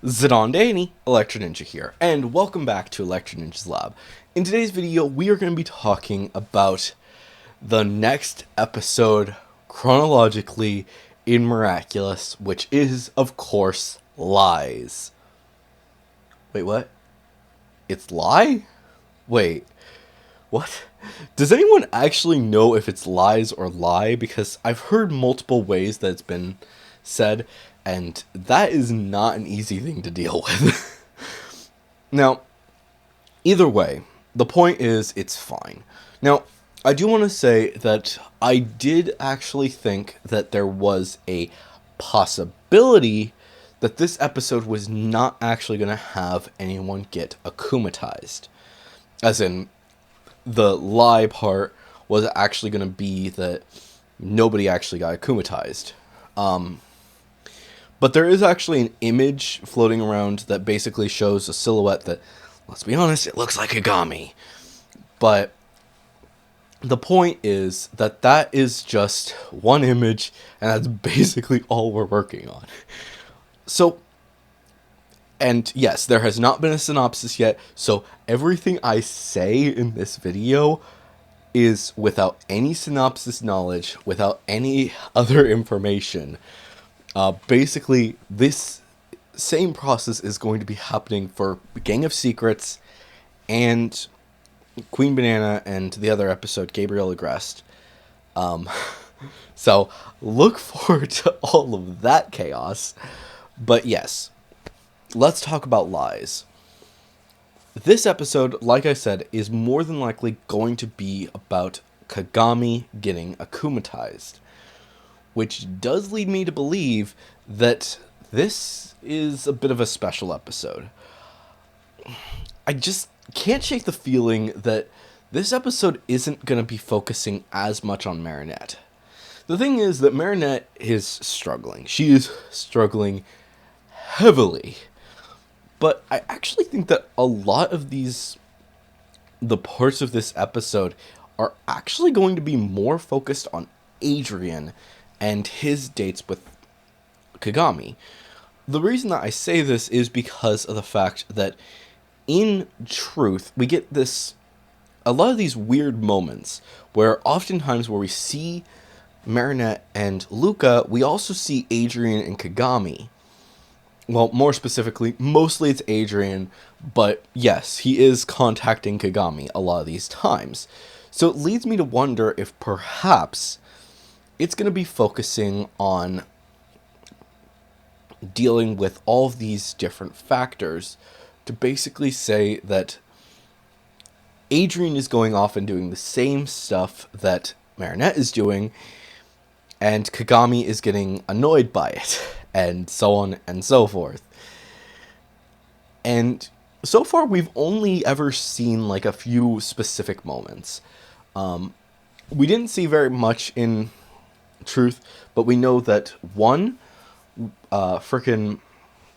Zidane Danny, Electro Ninja here, and welcome back to Electro Ninja's Lab. In today's video, we are going to be talking about the next episode chronologically in Miraculous, which is, of course, Lies. Wait, what? It's Lie? Wait, what? Does anyone actually know if it's Lies or Lie? Because I've heard multiple ways that it's been said, and that is not an easy thing to deal with. Now, either way, the point is it's fine. Now, I do want to say that I did actually think that there was a possibility that this episode was not actually going to have anyone get akumatized. As in, the lie part was actually going to be that nobody actually got akumatized. But there is actually an image floating around that basically shows a silhouette that, let's be honest, it looks like Kagami. But the point is that that is just one image, and that's basically all we're working on. So, and yes, there has not been a synopsis yet, so everything I say in this video is without any synopsis knowledge, without any other information. Basically, this same process is going to be happening for Gang of Secrets and Queen Banana and the other episode, Gabriel Agreste. So look forward to all of that chaos. But yes, let's talk about Lies. This episode, like I said, is more than likely going to be about Kagami getting akumatized, which does lead me to believe that this is a bit of a special episode. I just can't shake the feeling that this episode isn't going to be focusing as much on Marinette. The thing is that Marinette is struggling. She is struggling heavily. But I actually think that a lot of the parts of this episode are actually going to be more focused on Adrian and his dates with Kagami. The reason that I say this is because of the fact that in truth, we get a lot of these weird moments where oftentimes where we see Marinette and Luca, we also see Adrian and Kagami. Well, more specifically, mostly it's Adrian, but yes, he is contacting Kagami a lot of these times. So it leads me to wonder if perhaps it's going to be focusing on dealing with all of these different factors to basically say that Adrian is going off and doing the same stuff that Marinette is doing, and Kagami is getting annoyed by it, and so on and so forth. And so far, we've only ever seen like a few specific moments. We didn't see very much in truth, but we know that one, frickin'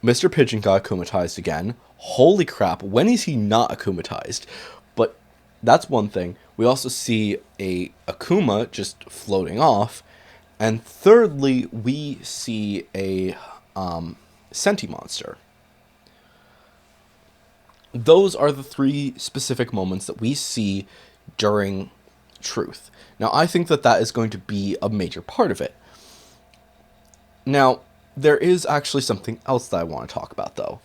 Mr. Pigeon got akumatized again. Holy crap, when is he not akumatized? But that's one thing. We also see a Akuma just floating off. And thirdly, we see a Senti monster. Those are the three specific moments that we see during truth. Now, I think that that is going to be a major part of it. Now, there is actually something else that I want to talk about, though.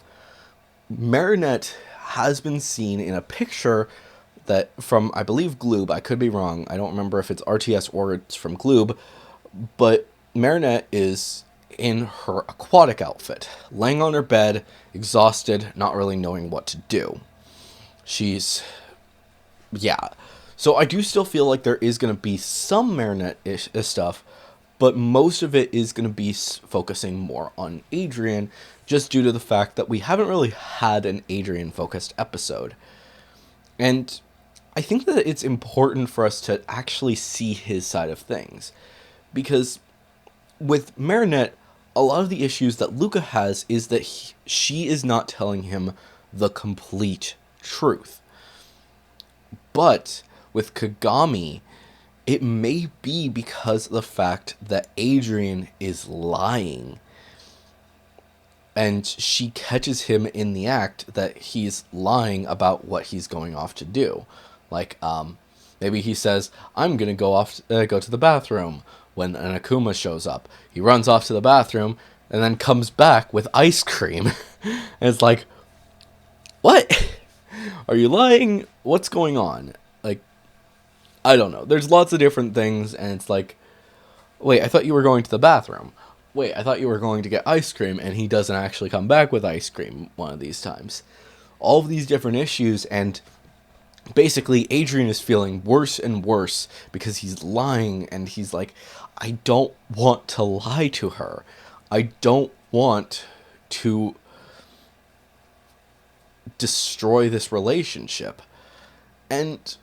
Marinette has been seen in a picture that from, I believe, Gloob. I could be wrong. I don't remember if it's RTS or it's from Gloob. But Marinette is in her aquatic outfit, laying on her bed, exhausted, not really knowing what to do. Yeah. So I do still feel like there is going to be some Marinette-ish stuff, but most of it is going to be focusing more on Adrian, just due to the fact that we haven't really had an Adrian-focused episode. And I think that it's important for us to actually see his side of things. Because with Marinette, a lot of the issues that Luca has is that she is not telling him the complete truth. But with Kagami, it may be because of the fact that Adrian is lying. and she catches him in the act that he's lying about what he's going off to do. Like, maybe he says, I'm going to go to the bathroom when an Akuma shows up. He runs off to the bathroom and then comes back with ice cream. And it's like, what? Are you lying? What's going on? Like, I don't know. There's lots of different things, and it's like, wait, I thought you were going to the bathroom. Wait, I thought you were going to get ice cream, and he doesn't actually come back with ice cream one of these times. All of these different issues, and basically Adrian is feeling worse and worse because he's lying, and he's like, I don't want to lie to her. I don't want to destroy this relationship. And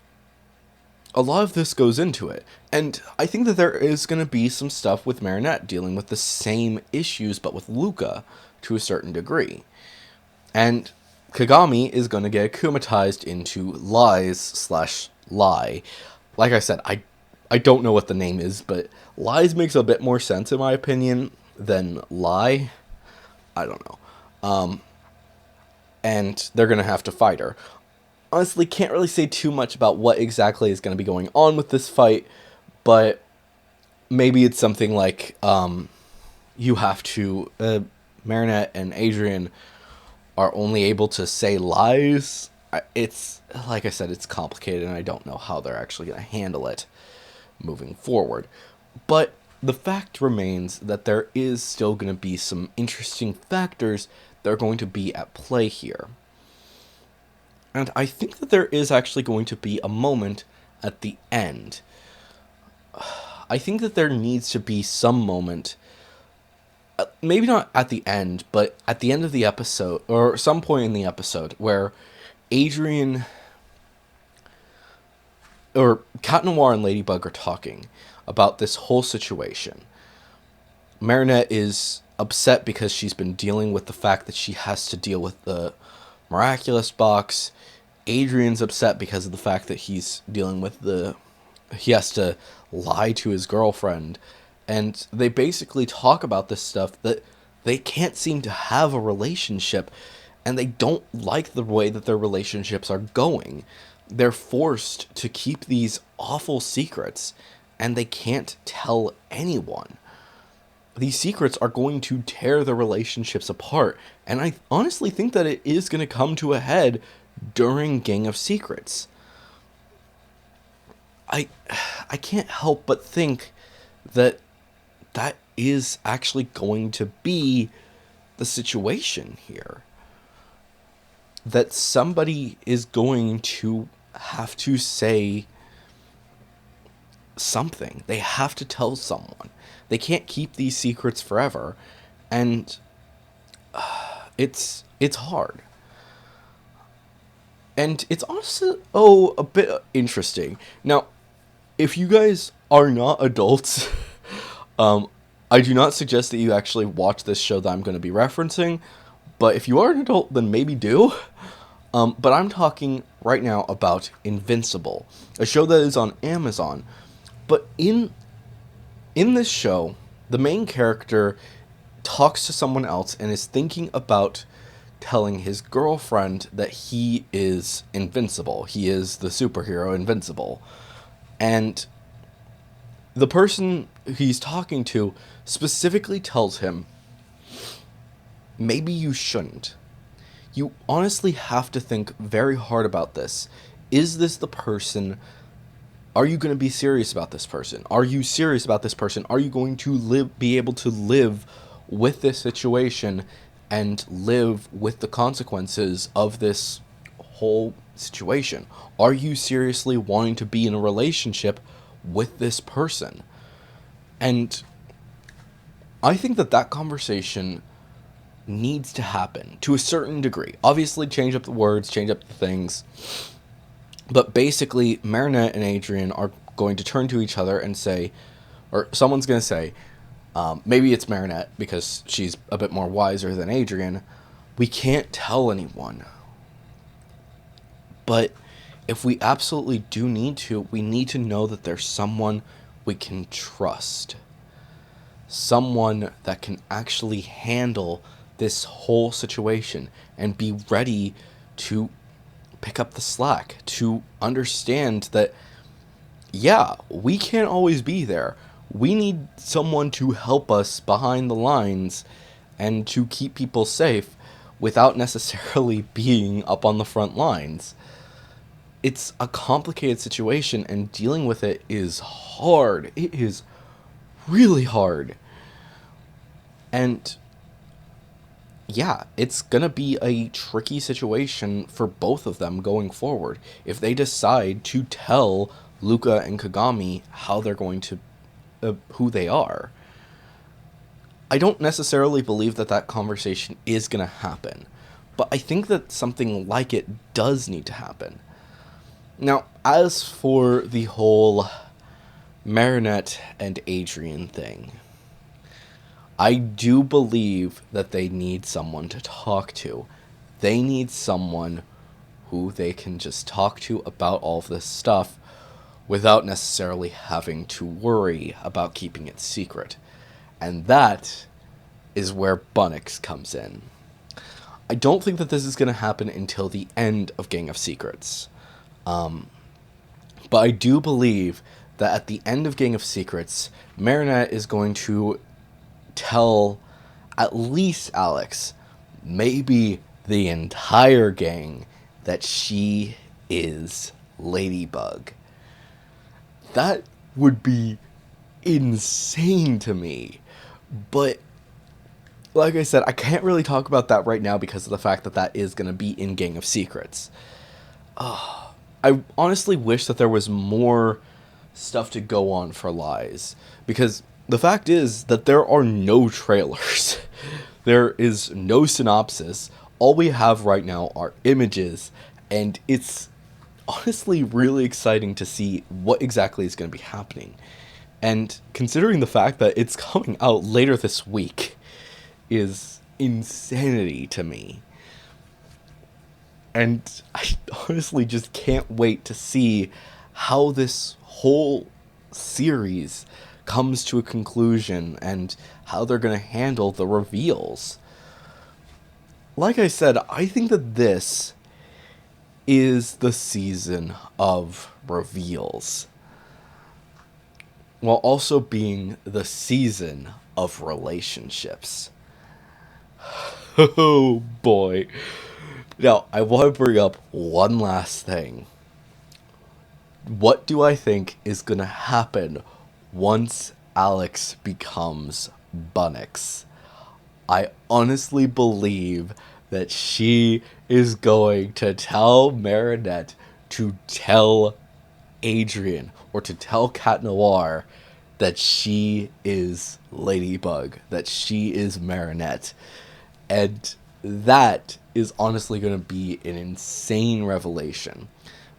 a lot of this goes into it. And I think that there is going to be some stuff with Marinette dealing with the same issues, but with Luca to a certain degree. And Kagami is going to get akumatized into Lies/Lie. Like I said, I don't know what the name is, but Lies makes a bit more sense in my opinion than Lie. I don't know. And they're going to have to fight her. Honestly, can't really say too much about what exactly is going to be going on with this fight, but maybe it's something like you have to... Marinette and Adrian are only able to say lies. It's, like I said, it's complicated, and I don't know how they're actually going to handle it moving forward. But the fact remains that there is still going to be some interesting factors that are going to be at play here. And I think that there is actually going to be a moment at the end. I think that there needs to be some moment, maybe not at the end, but at the end of the episode, or some point in the episode, where Adrian, or Cat Noir and Ladybug are talking about this whole situation. Marinette is upset because she's been dealing with the fact that she has to deal with the Miraculous box. Adrian's upset because of the fact that he's dealing with he has to lie to his girlfriend. And they basically talk about this stuff that they can't seem to have a relationship, and they don't like the way that their relationships are going. They're forced to keep these awful secrets, and they can't tell anyone. These secrets are going to tear their relationships apart, and I honestly think that it is going to come to a head during Gang of Secrets. I can't help but think that is actually going to be the situation here. That somebody is going to have to say something. They have to tell someone. They can't keep these secrets forever, and it's hard. And it's also a bit interesting. Now, if you guys are not adults, I do not suggest that you actually watch this show that I'm going to be referencing. But if you are an adult, then maybe do. But I'm talking right now about Invincible, a show that is on Amazon. But in this show, the main character talks to someone else and is thinking about telling his girlfriend that he is invincible. He is the superhero Invincible. And the person he's talking to specifically tells him, maybe you shouldn't. You honestly have to think very hard about this. Is this the person? Are you going to be serious about this person? Are you serious about this person? Are you going to be able to live with this situation and live with the consequences of this whole situation? Are you seriously wanting to be in a relationship with this person? And I think that conversation needs to happen to a certain degree. Obviously, change up the words, change up the things. But basically, Marinette and Adrian are going to turn to each other and say, or someone's going to say, maybe it's Marinette because she's a bit more wiser than Adrian, we can't tell anyone. But if we absolutely do need to, we need to know that there's someone we can trust. Someone that can actually handle this whole situation and be ready to pick up the slack, to understand that, yeah, we can't always be there. We need someone to help us behind the lines and to keep people safe without necessarily being up on the front lines. It's a complicated situation, and dealing with it is hard. It is really hard. And yeah, it's gonna be a tricky situation for both of them going forward if they decide to tell Luka and Kagami how they're going to, who they are. I don't necessarily believe that that conversation is gonna happen, but I think that something like it does need to happen. Now, as for the whole Marinette and Adrian thing, I do believe that they need someone to talk to. They need someone who they can just talk to about all of this stuff without necessarily having to worry about keeping it secret. And that is where Bunnix comes in. I don't think that this is going to happen until the end of Gang of Secrets. But I do believe that at the end of Gang of Secrets, Marinette is going to tell at least Alex, maybe the entire gang, that she is Ladybug. That would be insane to me. But like I said, I can't really talk about that right now because of the fact that that is going to be in Gang of Secrets. I honestly wish that there was more stuff to go on for Lies, because the fact is that there are no trailers. There is no synopsis. All we have right now are images, and it's honestly really exciting to see what exactly is going to be happening. And considering the fact that it's coming out later this week is insanity to me. And I honestly just can't wait to see how this whole series comes to a conclusion and how they're going to handle the reveals. Like I said, I think that this is the season of reveals, while also being the season of relationships. Oh boy. Now, I want to bring up one last thing. What do I think is going to happen once Alex becomes Bunnix? I honestly believe that she is going to tell Marinette to tell Adrian, or to tell Cat Noir, that she is Ladybug, that she is Marinette. And that is honestly going to be an insane revelation.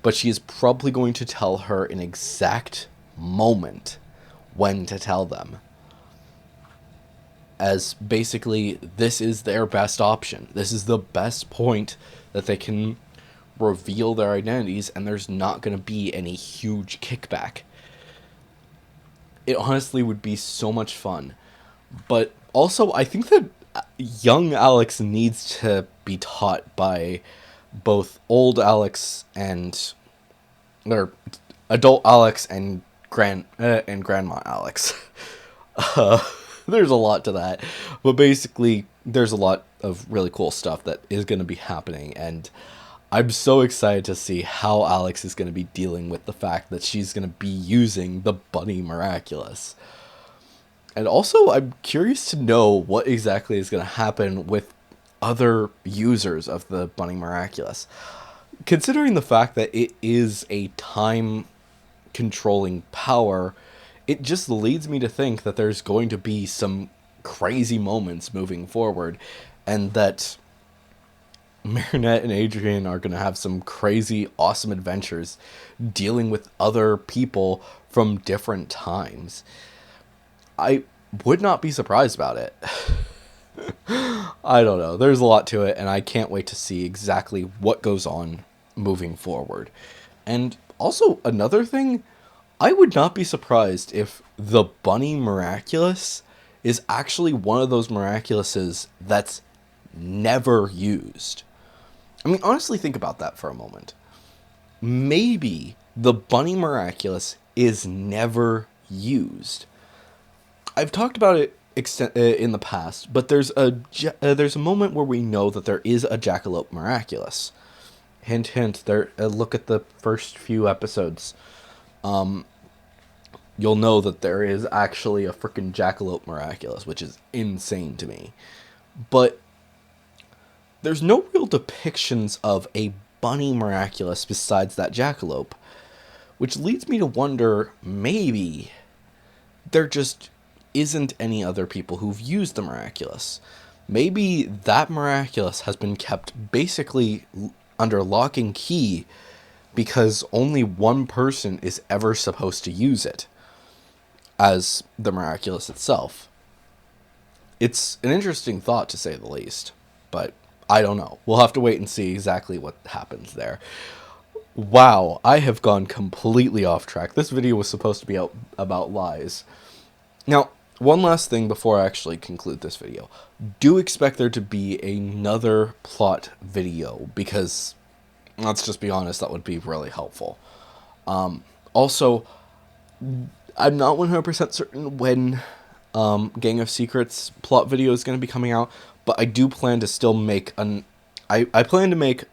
But she is probably going to tell her an exact moment when to tell them. As basically, this is their best option. This is the best point that they can reveal their identities, and there's not going to be any huge kickback. It honestly would be so much fun. But also, I think that young Alex needs to be taught by both old Alex and, or adult Alex and grandma Alex. There's a lot to that, but basically there's a lot of really cool stuff that is going to be happening, and I'm so excited to see how Alex is going to be dealing with the fact that she's going to be using the Bunny Miraculous. And also, I'm curious to know what exactly is going to happen with other users of the Bunny Miraculous. Considering the fact that it is a time-controlling power, it just leads me to think that there's going to be some crazy moments moving forward, and that Marinette and Adrian are going to have some crazy, awesome adventures dealing with other people from different times. I would not be surprised about it. I don't know. There's a lot to it, and I can't wait to see exactly what goes on moving forward. And also, another thing, I would not be surprised if the Bunny Miraculous is actually one of those Miraculouses that's never used. I mean, honestly, think about that for a moment. Maybe the Bunny Miraculous is never used. I've talked about it in the past, but there's a moment where we know that there is a Jackalope Miraculous. Hint, hint. There. Look at the first few episodes. You'll know that there is actually a freaking Jackalope Miraculous, which is insane to me. But there's no real depictions of a Bunny Miraculous besides that Jackalope, which leads me to wonder, maybe there just isn't any other people who've used the Miraculous. Maybe that Miraculous has been kept basically under lock and key because only one person is ever supposed to use it as the Miraculous itself. It's an interesting thought, to say the least, but I don't know. We'll have to wait and see exactly what happens there. Wow, I have gone completely off track. This video was supposed to be about lies. Now, one last thing before I actually conclude this video. Do expect there to be another plot video, because, let's just be honest, that would be really helpful. Also, I'm not 100% certain when Gang of Secrets plot video is going to be coming out, but I do plan to still make I plan to make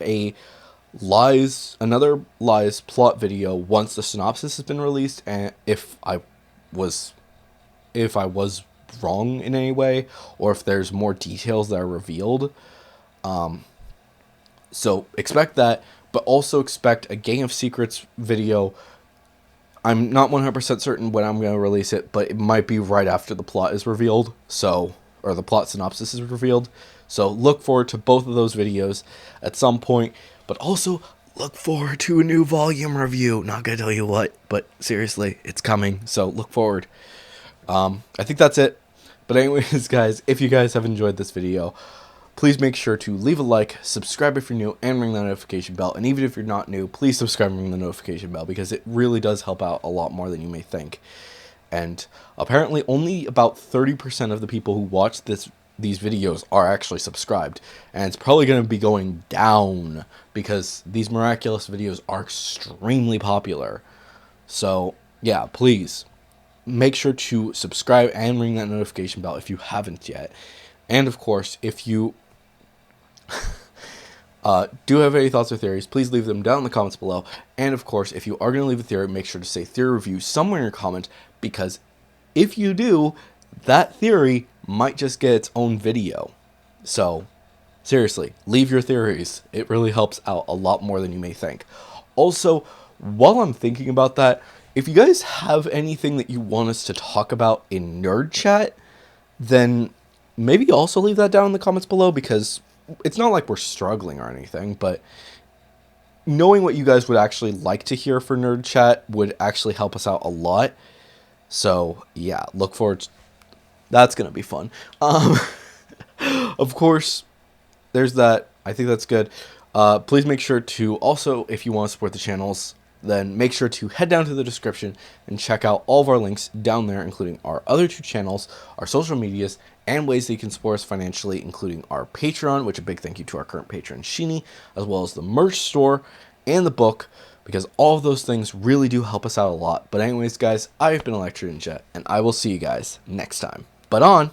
another lies plot video once the synopsis has been released, and if I was wrong in any way, or if there's more details that are revealed. So expect that, but also expect a Gang of Secrets video. I'm not 100% certain when I'm going to release it, but it might be right after the plot is revealed, or the plot synopsis is revealed. So look forward to both of those videos at some point, but also look forward to a new volume review. Not going to tell you what, but seriously, it's coming, so look forward. I think that's it. But anyways, guys, if you guys have enjoyed this video, please make sure to leave a like, subscribe if you're new, and ring that notification bell. And even if you're not new, please subscribe and ring the notification bell, because it really does help out a lot more than you may think. And apparently only about 30% of the people who watch these videos are actually subscribed. And it's probably going to be going down, because these Miraculous videos are extremely popular. So, yeah, please make sure to subscribe and ring that notification bell if you haven't yet. And of course, if you do have any thoughts or theories, please leave them down in the comments below. And of course, if you are going to leave a theory, make sure to say theory review somewhere in your comment, because if you do, that theory might just get its own video. So seriously, leave your theories. It really helps out a lot more than you may think. Also, while I'm thinking about that, if you guys have anything that you want us to talk about in Nerd Chat, then maybe also leave that down in the comments below, because it's not like we're struggling or anything, but knowing what you guys would actually like to hear for Nerd Chat would actually help us out a lot. So, yeah, look forward to... That's going to be fun. Of course, there's that. I think that's good. Please make sure to also, if you want to support the channels, then make sure to head down to the description and check out all of our links down there, including our other 2 channels, our social medias, and ways that you can support us financially, including our Patreon, which a big thank you to our current patron, Sheeny, as well as the merch store and the book, because all of those things really do help us out a lot. But anyways, guys, I've been Electro Ninja, and I will see you guys next time. But on!